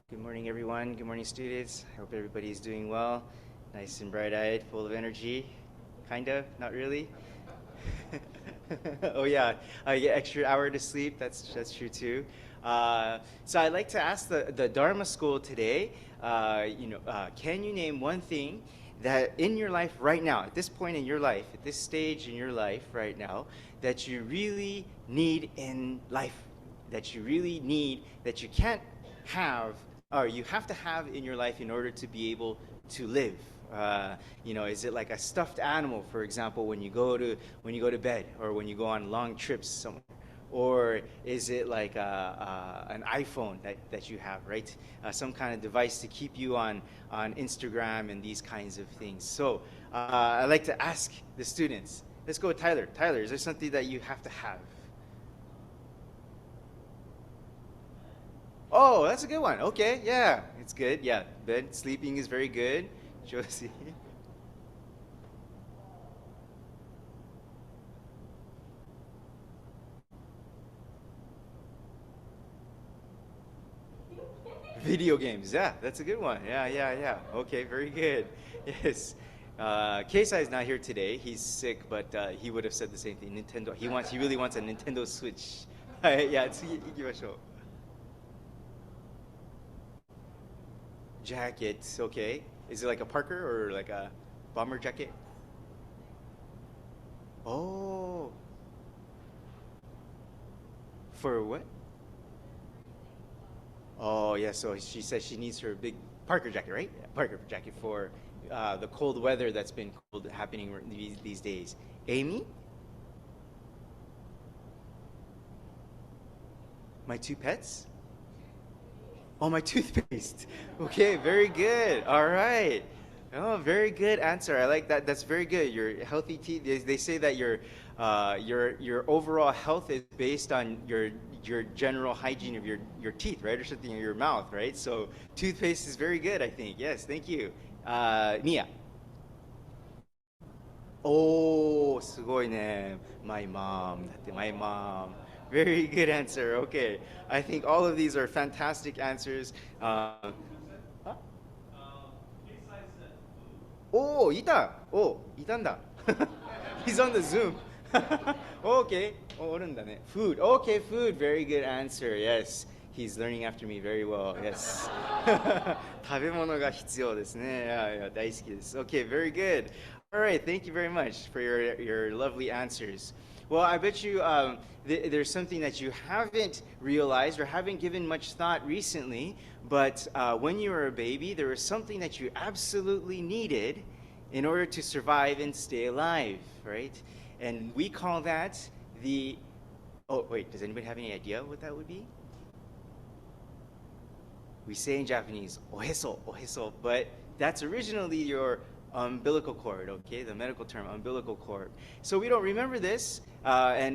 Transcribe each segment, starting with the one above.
Good morning, everyone. Good morning, students. I hope everybody's doing well. Nice and bright-eyed, full of energy. Kind of, not really. Oh yeah, I get extra hour to sleep. That's true too. So I'd like to ask the Dharma school today. Can you name one thing that in your life right now, at this point in your life, at this stage in your life right now, that you really need in life, that you really need, that you can't have, or you have to have in your life in order to be able to live? Is it like a stuffed animal, for example, when you go to bed, or when you go on long trips somewhere? Or is it like an iPhone that you have, right? Some kind of device to keep you on Instagram and these kinds of things. So I'd like to ask the students. Let's go with Tyler. Tyler, is there something that you have to have? Oh, that's a good one. Okay, yeah, it's good. Yeah, bed, sleeping is very good. Josie. Video games, yeah, that's a good one. Yeah, yeah, yeah. Okay, very good. Yes. Keisai is not here today. He's sick, but he would have said the same thing. Nintendo. He really wants a Nintendo Switch. Yeah, 次行きましょう. Jackets, okay. Is it like a Parker or like a bomber jacket? Oh, for what? Oh, yeah. So she says she needs her big Parker jacket, right? Yeah, Parker jacket for the cold weather that's been happening these days. Amy, my two pets? Oh, my toothpaste. Okay, very good. All right. Oh, very good answer. I like that. That's very good. Your healthy teeth. They say that your overall health is based on your general hygiene of your teeth, right, or something in your mouth, right? So toothpaste is very good, I think. Yes, thank you. Mia. Oh, すごいね. My mom. だって my mom. Very good answer. Okay. I think all of these are fantastic answers. Huh? Oh, いた. Oh, いたんだ. He's on the Zoom. Okay. Oh, おるんだね. Food. Okay, food. Very good answer. Yes. He's learning after me very well. Yes. 食べ物が必要ですね. Yeah, yeah, 大好きです. Okay, very good. All right, thank you very much for your lovely answers. Well, I bet you there's something that you haven't realized or haven't given much thought recently, but when you were a baby, there was something that you absolutely needed in order to survive and stay alive, right? And we call that the, oh, wait, does anybody have any idea what that would be? We say in Japanese, oheso, oheso, but that's originally your umbilical cord, okay? The medical term, umbilical cord. So we don't remember this, but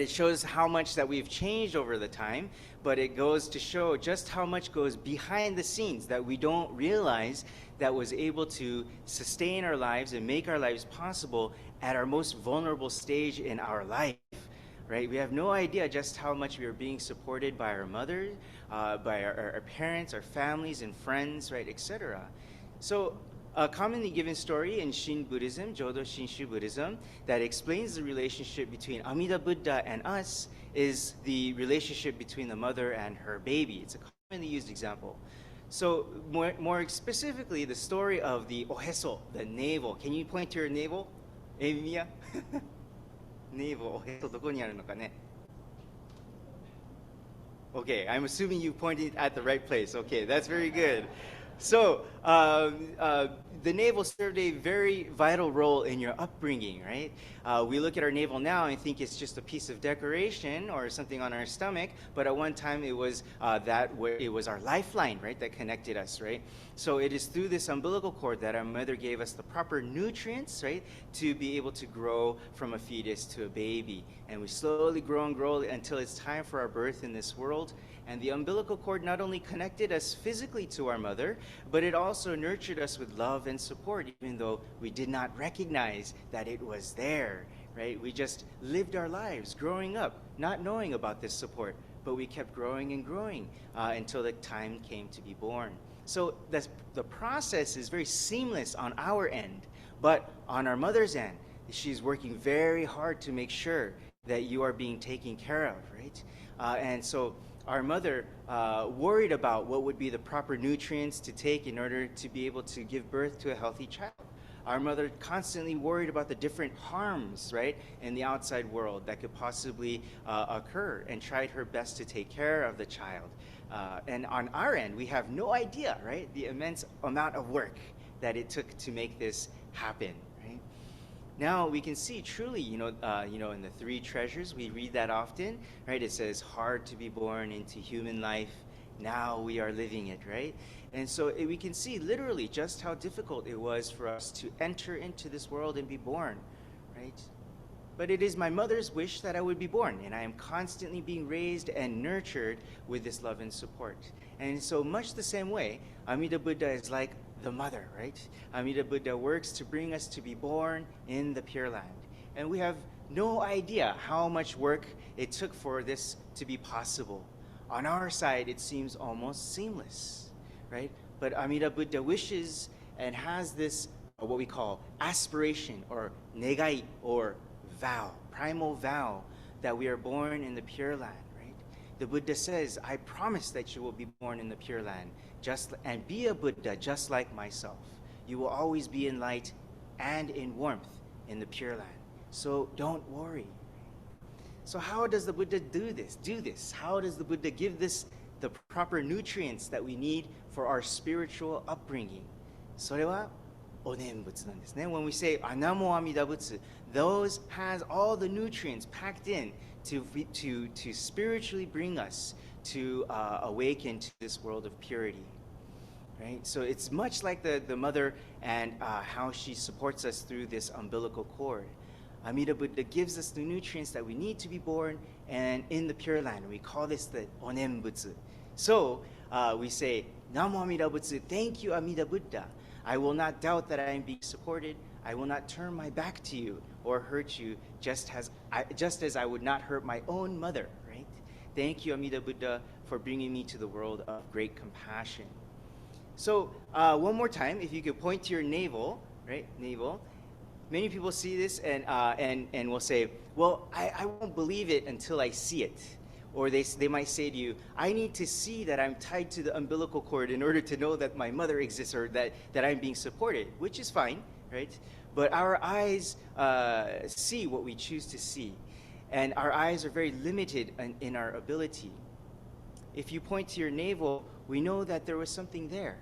it shows how much that we've changed over the time, but it goes to show just how much goes behind the scenes that we don't realize that was able to sustain our lives and make our lives possible at our most vulnerable stage in our life. Right? We have no idea just how much we are being supported by our mother, by our parents, our families and friends, right, etc. So a commonly given story in Shin Buddhism, Jodo Shinshu Buddhism, that explains the relationship between Amida Buddha and us is the relationship between the mother and her baby. It's a commonly used example. So more specifically, the story of the oheso, the navel. Can you point to your navel, Emiya? Navel, oheso どこにあるのかね? Okay, I'm assuming you pointed at the right place. Okay, that's very good. So the navel served a very vital role in your upbringing, right? We look at our navel now and think it's just a piece of decoration or something on our stomach, but at one time it was it was our lifeline, right, that connected us, right? So it is through this umbilical cord that our mother gave us the proper nutrients, right, to be able to grow from a fetus to a baby. And we slowly grow and grow until it's time for our birth in this world. And the umbilical cord not only connected us physically to our mother, but it also nurtured us with love and support, even though we did not recognize that it was there, right? We just lived our lives growing up, not knowing about this support. but we kept growing and growing until the time came to be born. So the process is very seamless on our end, but on our mother's end, she's working very hard to make sure that you are being taken care of, right? And so our mother worried about what would be the proper nutrients to take in order to be able to give birth to a healthy child. Our mother constantly worried about the different harms, right, in the outside world that could possibly occur, and tried her best to take care of the child. And on our end, we have no idea, right, the immense amount of work that it took to make this happen, right? Now we can see truly, in the three treasures, we read that often, right? It says, hard to be born into human life. Now we are living it, right? And so we can see literally just how difficult it was for us to enter into this world and be born, right? But it is my mother's wish that I would be born, and I am constantly being raised and nurtured with this love and support. And in so much the same way, Amida Buddha is like the mother, right? Amida Buddha works to bring us to be born in the Pure Land. And we have no idea how much work it took for this to be possible. On our side, it seems almost seamless, right? But Amida Buddha wishes and has this, what we call aspiration, or negai, or vow, primal vow, that we are born in the Pure Land, right? The Buddha says, I promise that you will be born in the Pure Land, and be a Buddha just like myself. You will always be in light and in warmth in the Pure Land. So don't worry. So how does the Buddha do this? How does the Buddha give this the proper nutrients that we need for our spiritual upbringing? それはお念仏なんですね. When we say Namo Amida Butsu, those has all the nutrients packed in to spiritually bring us to awaken to this world of purity. Right? So it's much like the mother and how she supports us through this umbilical cord. Amida Buddha gives us the nutrients that we need to be born and in the Pure Land. We call this the Onenbutsu. So we say, Namo Amida Butsu, thank you Amida Buddha. I will not doubt that I am being supported. I will not turn my back to you or hurt you, just as I would not hurt my own mother, right? Thank you Amida Buddha for bringing me to the world of great compassion. So one more time, if you could point to your navel, right? Navel. Many people see this and will say, well, I won't believe it until I see it. Or they might say to you, I need to see that I'm tied to the umbilical cord in order to know that my mother exists, or that I'm being supported, which is fine, right? But our eyes see what we choose to see. And our eyes are very limited in our ability. If you point to your navel, we know that there was something there.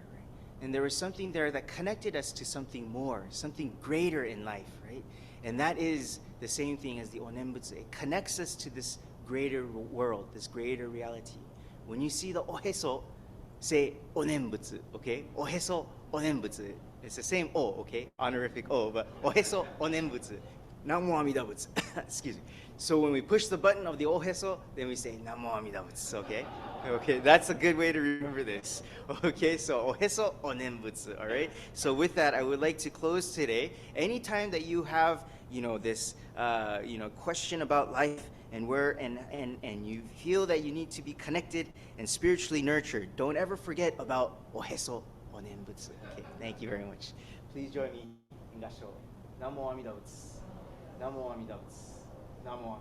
And there was something there that connected us to something more, something greater in life, right? And that is the same thing as the Onenbutsu. It connects us to this greater world, this greater reality. When you see the Oheso, say Onenbutsu, okay? Oheso, Onenbutsu. It's the same O, okay? Honorific O, but Oheso, Onenbutsu. Namo Amida Butsu. Excuse me. So when we push the button of the Oheso, then we say Namo Amida Butsu, okay? Okay, that's a good way to remember this. Okay, so Oheso Onenbutsu, all right? So with that, I would like to close today. Anytime that you have, this, question about life and you feel that you need to be connected and spiritually nurtured, don't ever forget about Oheso Onenbutsu. Okay, thank you very much. Please join me in Gasho. Namo Amida Butsu. Namo Amida Butsu. Namo